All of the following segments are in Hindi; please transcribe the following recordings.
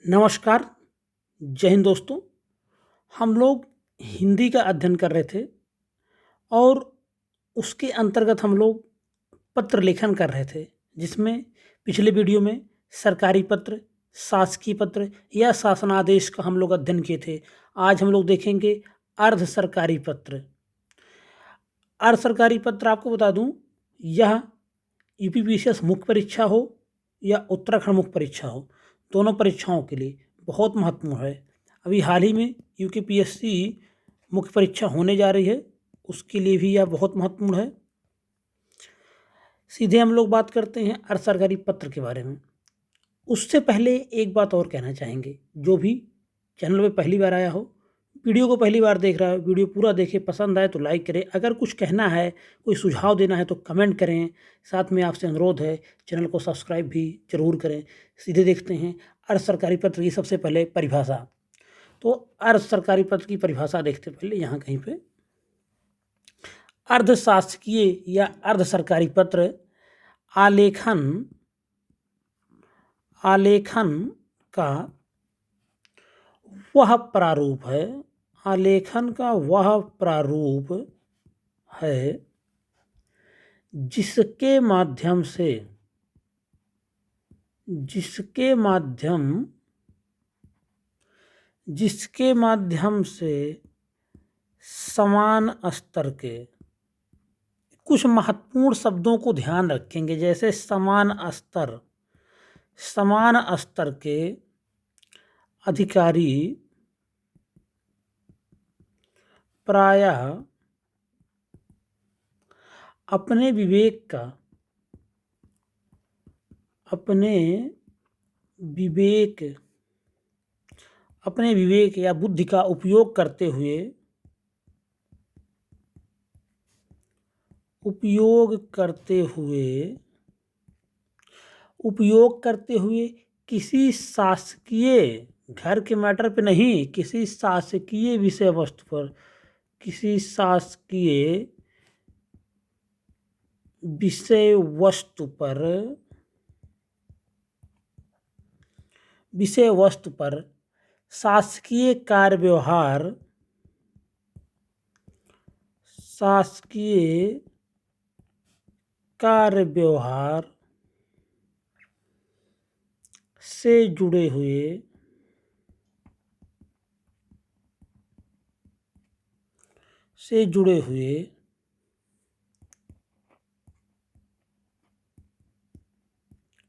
नमस्कार। जय हिंद दोस्तों। हम लोग हिंदी का अध्ययन कर रहे थे और उसके अंतर्गत हम लोग पत्र लेखन कर रहे थे, जिसमें पिछले वीडियो में सरकारी पत्र, शासकीय पत्र या शासनादेश का हम लोग अध्ययन किए थे। आज हम लोग देखेंगे अर्ध सरकारी पत्र। अर्ध सरकारी पत्र आपको बता दूं, यह यूपीपीसीएस मुख्य परीक्षा हो या उत्तराखंड मुख्य परीक्षा हो, दोनों परीक्षाओं के लिए बहुत महत्वपूर्ण है। अभी हाल ही में यूपीपीएससी मुख्य परीक्षा होने जा रही है, उसके लिए भी यह बहुत महत्वपूर्ण है। सीधे हम लोग बात करते हैं अर्ध सरकारी पत्र के बारे में। उससे पहले एक बात और कहना चाहेंगे, जो भी चैनल पे पहली बार आया हो, वीडियो को पहली बार देख रहा है, वीडियो पूरा देखे, पसंद आए तो लाइक करें। अगर कुछ कहना है, कोई सुझाव देना है तो कमेंट करें। साथ में आपसे अनुरोध है, चैनल को सब्सक्राइब भी जरूर करें। सीधे देखते हैं अर्ध सरकारी पत्र की सबसे पहले परिभाषा। तो अर्ध सरकारी पत्र की परिभाषा देखते पहले यहाँ कहीं पे, अर्ध शासकीय या अर्ध सरकारी पत्र आलेखन का वह प्रारूप है, आलेखन का वह प्रारूप है जिसके माध्यम से समान स्तर के, कुछ महत्वपूर्ण शब्दों को ध्यान रखेंगे, जैसे समान स्तर के अधिकारी प्रायः अपने विवेक या बुद्धि का उपयोग करते हुए किसी शासकीय, घर के मैटर पे नहीं, किसी शासकीय विषय वस्तु पर शासकीय कार्य व्यवहार से जुड़े हुए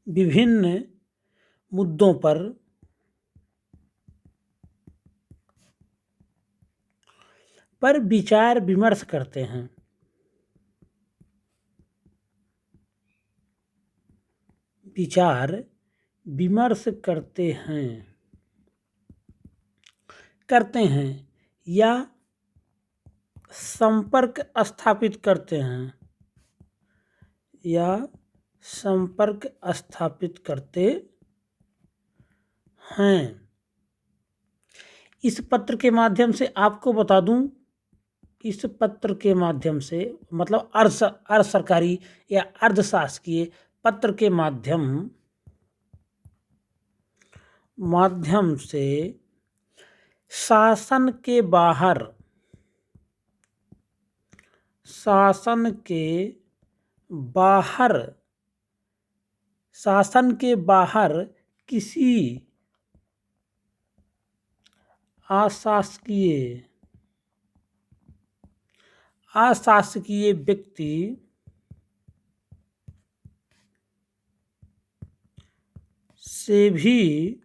विभिन्न मुद्दों पर विचार विमर्श करते हैं। या संपर्क स्थापित करते हैं। इस पत्र के माध्यम से आपको बता दूं, इस पत्र के माध्यम से मतलब अर्ध सरकारी या अर्ध शासकीय पत्र के माध्यम से शासन के बाहर किसी अशासकीय व्यक्ति से भी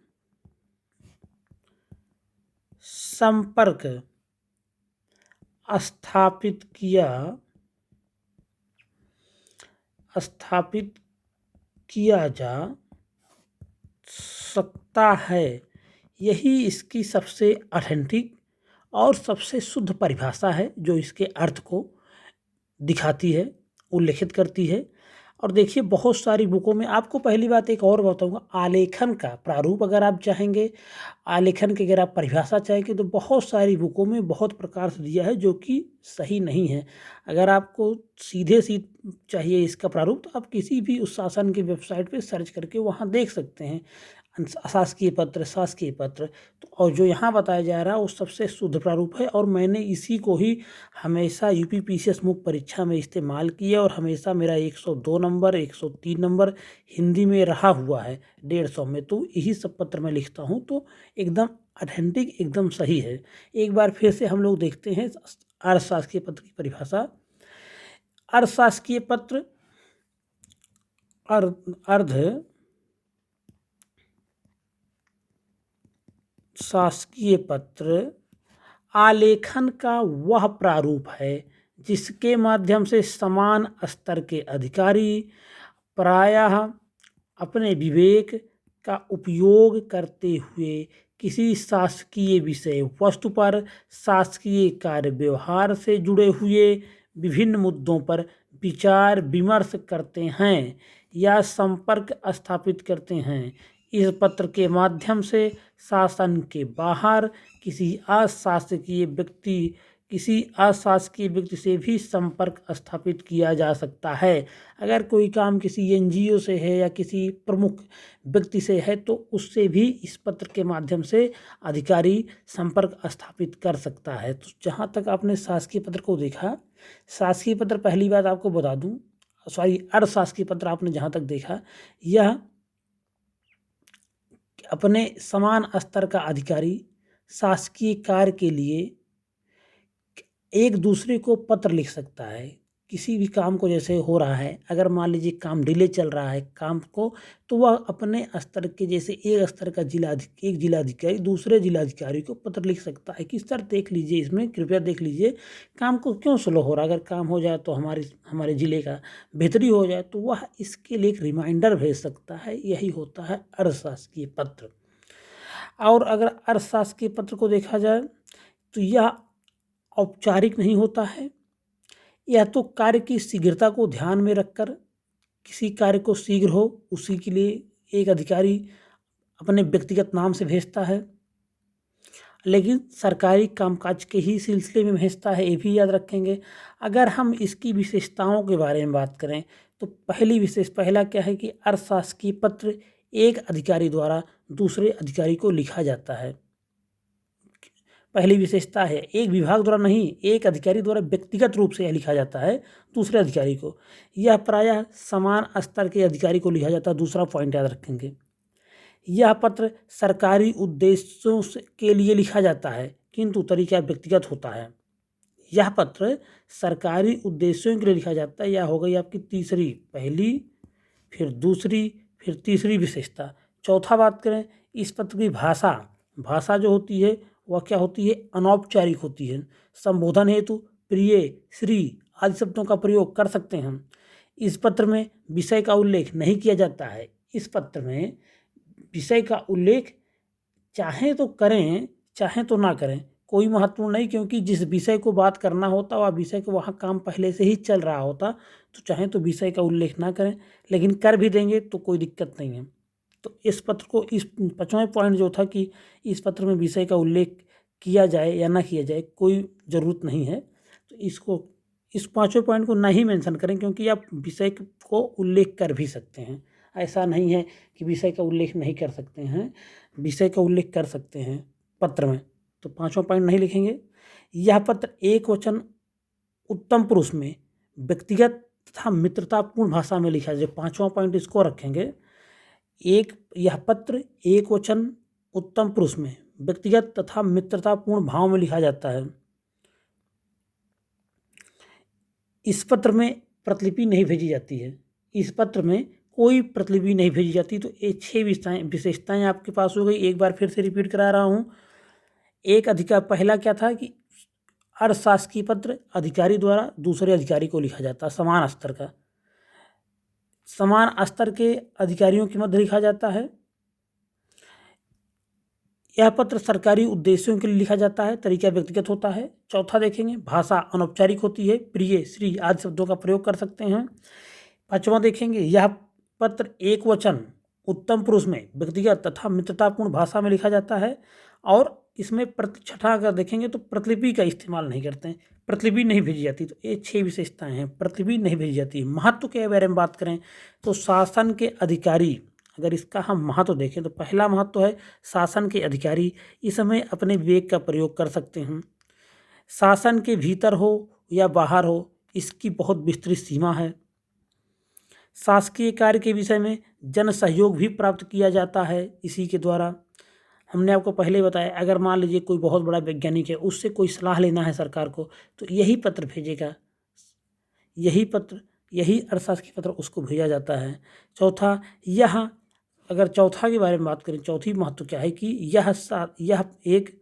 संपर्क स्थापित किया जा सकता है। यही इसकी सबसे ऑथेंटिक और सबसे शुद्ध परिभाषा है, जो इसके अर्थ को दिखाती है, उल्लेखित करती है। और देखिए, बहुत सारी बुकों में आपको पहली बात एक और बताऊंगा, आलेखन का प्रारूप अगर आप चाहेंगे, आलेखन की अगर आप परिभाषा चाहेंगे, तो बहुत सारी बुकों में बहुत प्रकार से दिया है, जो कि सही नहीं है। अगर आपको सीधे चाहिए इसका प्रारूप, तो आप किसी भी उस शासन की वेबसाइट पे सर्च करके वहाँ देख सकते हैं अशासकीय पत्र, शासकीय पत्र। तो और जो यहाँ बताया जा रहा है वो सबसे शुद्ध प्रारूप है, और मैंने इसी को ही हमेशा यूपीपीसीएस मुख्य परीक्षा में इस्तेमाल किया, और हमेशा मेरा 102 नंबर 103 नंबर हिंदी में रहा हुआ है 150 में। तो यही सब पत्र मैं लिखता हूँ, तो एकदम ऑथेंटिक, एकदम सही है। एक बार फिर से हम लोग देखते हैं अशासकीय पत्र की परिभाषा। अशासकीय पत्र अर्ध शासकीय पत्र आलेखन का वह प्रारूप है जिसके माध्यम से समान स्तर के अधिकारी प्रायः अपने विवेक का उपयोग करते हुए किसी शासकीय विषय वस्तु पर शासकीय कार्य व्यवहार से जुड़े हुए विभिन्न मुद्दों पर विचार विमर्श करते हैं या संपर्क स्थापित करते हैं। इस पत्र के माध्यम से शासन के बाहर किसी अशासकीय व्यक्ति से भी संपर्क स्थापित किया जा सकता है। अगर कोई काम किसी एनजीओ से है या किसी प्रमुख व्यक्ति से है तो उससे भी इस पत्र के माध्यम से अधिकारी संपर्क स्थापित कर सकता है। तो जहाँ तक आपने शासकीय पत्र को देखा, शासकीय पत्र पहली बात आपको बता दूं, अशासकीय पत्र आपने जहाँ तक देखा, यह अपने समान स्तर का अधिकारी शासकीय कार्य के लिए एक दूसरे को पत्र लिख सकता है। किसी भी काम को, जैसे हो रहा है, अगर मान लीजिए काम डिले चल रहा है काम को, तो वह अपने स्तर के, जैसे एक स्तर का एक जिलाधिकारी दूसरे जिलाधिकारी को पत्र लिख सकता है कि सर देख लीजिए, इसमें कृपया देख लीजिए काम को क्यों स्लो हो रहा है, अगर काम हो जाए तो हमारे ज़िले का बेहतरी हो जाए, तो वह इसके लिए एक रिमाइंडर भेज सकता है। यही होता है अशासकीय पत्र। और अगर अशासकीय पत्र को देखा जाए तो यह औपचारिक नहीं होता है। यह तो कार्य की शीघ्रता को ध्यान में रखकर, किसी कार्य को शीघ्र हो उसी के लिए एक अधिकारी अपने व्यक्तिगत नाम से भेजता है, लेकिन सरकारी कामकाज के ही सिलसिले में भेजता है, ये भी याद रखेंगे। अगर हम इसकी विशेषताओं के बारे में बात करें तो पहला क्या है कि अशासकीय पत्र एक अधिकारी द्वारा दूसरे अधिकारी को लिखा जाता है। पहली विशेषता है, एक विभाग द्वारा नहीं, एक अधिकारी द्वारा व्यक्तिगत रूप से यह लिखा जाता है दूसरे अधिकारी को। यह प्रायः समान स्तर के अधिकारी को लिखा जाता है। दूसरा पॉइंट याद रखेंगे, यह पत्र सरकारी उद्देश्यों के लिए लिखा जाता है किंतु तरीका व्यक्तिगत होता है। यह पत्र सरकारी उद्देश्यों के लिए लिखा जाता है। यह हो गई आपकी पहली, फिर दूसरी, फिर तीसरी विशेषता। चौथा बात करें, इस पत्र की भाषा जो होती है वह क्या होती है, अनौपचारिक होती है। संबोधन हेतु प्रिय, श्री आदि शब्दों का प्रयोग कर सकते हैं। इस पत्र में विषय का उल्लेख नहीं किया जाता है। इस पत्र में विषय का उल्लेख चाहे तो करें चाहे तो ना करें, कोई महत्वपूर्ण नहीं, क्योंकि जिस विषय को बात करना होता वह विषय को वहाँ काम पहले से ही चल रहा होता, तो चाहे तो विषय का उल्लेख ना करें, लेकिन कर भी देंगे तो कोई दिक्कत नहीं है। तो इस पत्र को, इस 5वां पॉइंट जो था कि इस पत्र में विषय का उल्लेख किया जाए या ना किया जाए, कोई ज़रूरत नहीं है। तो इस 5वें पॉइंट को नहीं मेंशन करें, क्योंकि आप विषय को उल्लेख कर भी सकते हैं। ऐसा नहीं है कि विषय का उल्लेख नहीं कर सकते हैं, विषय का उल्लेख कर सकते हैं पत्र में। तो 5वां पॉइंट नहीं लिखेंगे। यह पत्र एक वचन उत्तम पुरुष में व्यक्तिगत तथा मित्रतापूर्ण भाषा में लिखा जाए। 5वां पॉइंट इसको रखेंगे। यह पत्र एक वचन उत्तम पुरुष में व्यक्तिगत तथा मित्रतापूर्ण भाव में लिखा जाता है। इस पत्र में प्रतिलिपि नहीं भेजी जाती है। इस पत्र में कोई प्रतिलिपि नहीं भेजी जाती। तो ये 6 विशेषताएं आपके पास हो गई। एक बार फिर से रिपीट करा रहा हूँ। एक अधिकार, पहला क्या था कि अशासकीय पत्र अधिकारी द्वारा दूसरे अधिकारी को लिखा जाता है, समान स्तर के अधिकारियों के मध्य लिखा जाता है। यह पत्र सरकारी उद्देश्यों के लिए लिखा जाता है, तरीका व्यक्तिगत होता है। चौथा देखेंगे, भाषा अनौपचारिक होती है, प्रिय, श्री आदि शब्दों का प्रयोग कर सकते हैं। 5वां देखेंगे, यह पत्र एक वचन उत्तम पुरुष में व्यक्तिगत तथा मित्रतापूर्ण भाषा में लिखा जाता है। और इसमें छठा अगर देखेंगे तो प्रतिलिपि का इस्तेमाल नहीं करते हैं, प्रतिलिपि नहीं भेजी जाती। तो ये 6 विशेषताएं हैं, प्रतिलिपि नहीं भेजी जाती। महत्व के बारे में बात करें तो शासन के अधिकारी, अगर इसका हम महत्व देखें तो पहला महत्व है शासन के अधिकारी इस समय अपने विवेक का प्रयोग कर सकते हैं। शासन के भीतर हो या बाहर हो, इसकी बहुत विस्तृत सीमा है। शासकीय कार्य के विषय में जन सहयोग भी प्राप्त किया जाता है इसी के द्वारा। हमने आपको पहले बताया, अगर मान लीजिए कोई बहुत बड़ा वैज्ञानिक है, उससे कोई सलाह लेना है सरकार को, तो यही पत्र भेजेगा, यही अर्थशास्त्र के पत्र उसको भेजा जाता है। चौथा, यह अगर चौथा के बारे में बात करें, चौथी महत्व क्या है कि यह एक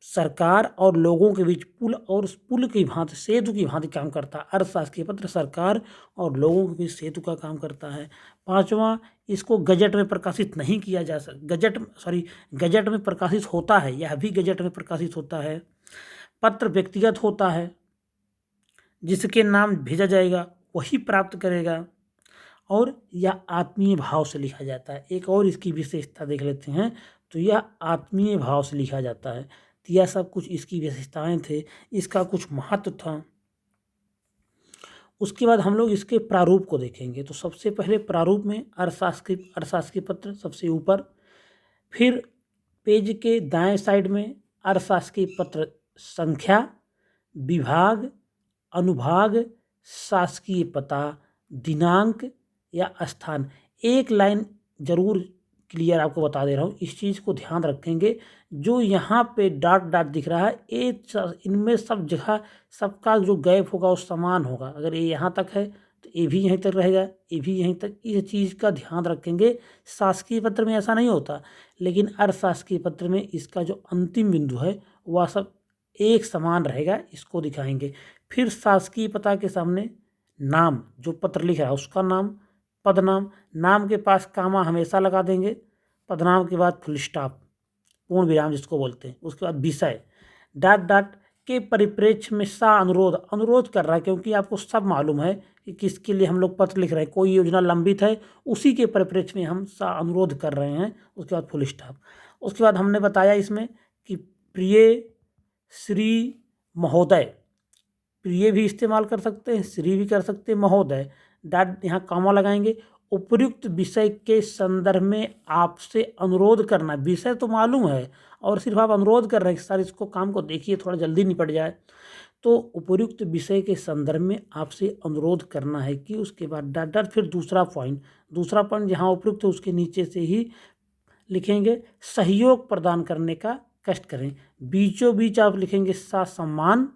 सरकार और लोगों के बीच पुल की भांति, सेतु की भांति काम करता है। अर्थशास्त्र के पत्र सरकार और लोगों के बीच सेतु का काम करता है। पांचवा, इसको गजट में प्रकाशित नहीं किया जा सकता, गजट में प्रकाशित होता है, यह भी गजट में प्रकाशित होता है। पत्र व्यक्तिगत होता है, जिसके नाम भेजा जाएगा वही प्राप्त करेगा, और यह आत्मीय भाव से लिखा जाता है। एक और इसकी विशेषता देख लेते हैं, तो यह आत्मीय भाव से लिखा जाता है। तो यह सब कुछ इसकी विशेषताएं थे, इसका कुछ महत्व था। उसके बाद हम लोग इसके प्रारूप को देखेंगे। तो सबसे पहले प्रारूप में अर्थशास्त्री पत्र सबसे ऊपर, फिर पेज के दाएं साइड में अर्थशास्त्री पत्र संख्या, विभाग, अनुभाग, शासकीय पता, दिनांक या स्थान। एक लाइन जरूर क्लियर आपको बता दे रहा हूँ, इस चीज़ को ध्यान रखेंगे। जो यहाँ पे डॉट डॉट दिख रहा है, इनमें सब जगह सबका जो गैप होगा वो समान होगा। अगर ये यहाँ तक है तो ये भी यहीं तक रहेगा, ये भी यहीं तक। इस चीज़ का ध्यान रखेंगे। शासकीय पत्र में ऐसा नहीं होता, लेकिन अर्थशास्त्रीय पत्र में इसका जो अंतिम बिंदु है वह सब एक समान रहेगा, इसको दिखाएंगे। फिर शासकीय पता के सामने नाम, जो पत्र लिख रहा है उसका नाम, पदनाम, नाम के पास कामा हमेशा लगा देंगे, पदनाम के बाद फुल स्टॉप, पूर्ण विराम जिसको बोलते हैं। उसके बाद विषय, डॉट डॉट के परिप्रेक्ष्य में अनुरोध कर रहा है, क्योंकि आपको सब मालूम है कि किसके लिए हम लोग पत्र लिख रहे हैं। कोई योजना लंबित है, उसी के परिप्रेक्ष्य में हम अनुरोध कर रहे हैं। उसके बाद फुल स्टॉप। उसके बाद हमने बताया इसमें कि प्रिय श्री महोदय, प्रिय भी इस्तेमाल कर सकते हैं, श्री भी कर सकते हैं, महोदय, डॉट यहाँ कामा लगाएंगे। उपयुक्त विषय के संदर्भ में आपसे अनुरोध करना, विषय तो मालूम है और सिर्फ आप अनुरोध कर रहे हैं कि सर इसको काम को देखिए, थोड़ा जल्दी निपट जाए। तो उपयुक्त विषय के संदर्भ में आपसे अनुरोध करना है कि, उसके बाद डॉट डॉट, फिर दूसरा पॉइंट जहाँ उपयुक्त है उसके नीचे से ही लिखेंगे सहयोग प्रदान करने का कष्ट करें। बीचों बीच आप लिखेंगे सम्मान।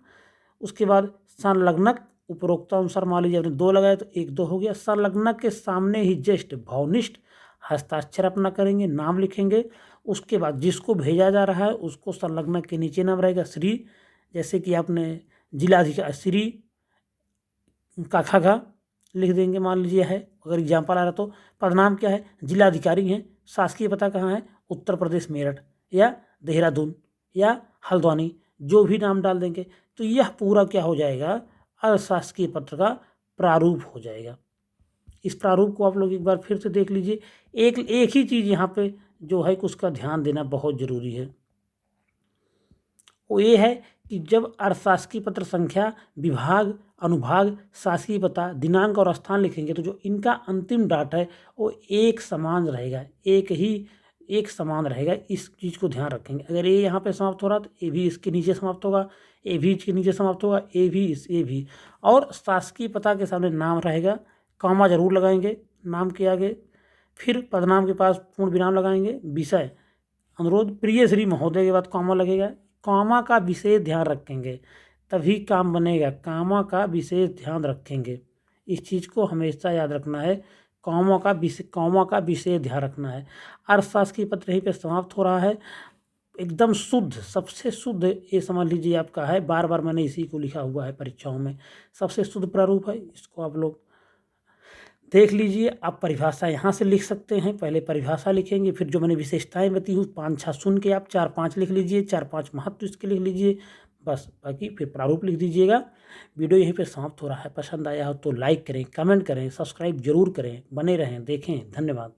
उसके बाद संलग्नक, उपरोक्त अनुसार मान लीजिए आपने 2 लगाए तो 1 2 हो गया। संलग्नक के सामने ही जस्ट भावनिष्ठ हस्ताक्षर अपना करेंगे, नाम लिखेंगे। उसके बाद जिसको भेजा जा रहा है उसको संलग्नक के नीचे नाम रहेगा श्री, जैसे कि आपने जिलाधिकारी श्री काखा लिख देंगे, मान लीजिए है, अगर एग्जाम्पल आ रहा तो। पदनाम क्या है, जिलाधिकारी हैं। शासकीय पता कहाँ है, उत्तर प्रदेश मेरठ या देहरादून या हल्द्वानी, जो भी नाम डाल देंगे। तो यह पूरा क्या हो जाएगा, अशासकीय पत्र का प्रारूप हो जाएगा। इस प्रारूप को आप लोग एक बार फिर से देख लीजिए। एक ही चीज़ यहाँ पे जो है उसका ध्यान देना बहुत ज़रूरी है, वो ये है कि जब अर्थशास्त्रीय पत्र संख्या, विभाग, अनुभाग, शासकीय पता, दिनांक और स्थान लिखेंगे तो जो इनका अंतिम डाटा है वो एक समान रहेगा, एक समान रहेगा। इस चीज़ को ध्यान रखेंगे। अगर ये यहाँ पे समाप्त हो रहा तो ये भी इसके नीचे समाप्त होगा, ये भी इसके नीचे समाप्त होगा, ये भी। और शासकीय पता के सामने नाम रहेगा, कॉमा जरूर लगाएंगे नाम के आगे। फिर पदनाम के पास पूर्ण विराम लगाएंगे। विषय, अनुरोध प्रिय श्री महोदय के बाद कॉमा लगेगा। कॉमा का विशेष ध्यान रखेंगे तभी काम बनेगा, कॉमा का विशेष ध्यान रखेंगे। इस चीज़ को हमेशा याद रखना है, कॉमा का विशेष ध्यान रखना है। अर्थशास्त्र की पत्र यहीं पे समाप्त हो रहा है। एकदम शुद्ध, सबसे शुद्ध ये समझ लीजिए आपका है, बार बार मैंने इसी को लिखा हुआ है परीक्षाओं में, सबसे शुद्ध प्रारूप है। इसको आप लोग देख लीजिए। आप परिभाषा यहाँ से लिख सकते हैं, पहले परिभाषा लिखेंगे, फिर जो मैंने विशेषताएं बताई हूँ 5-6 सुन के आप 4-5 लिख लीजिए, 4-5 महत्व इसके लिख लीजिए, बस। बाकी फिर प्रारूप लिख दीजिएगा। वीडियो यहीं पे समाप्त हो रहा है। पसंद आया हो तो लाइक करें, कमेंट करें, सब्सक्राइब जरूर करें, बने रहें, देखें। धन्यवाद।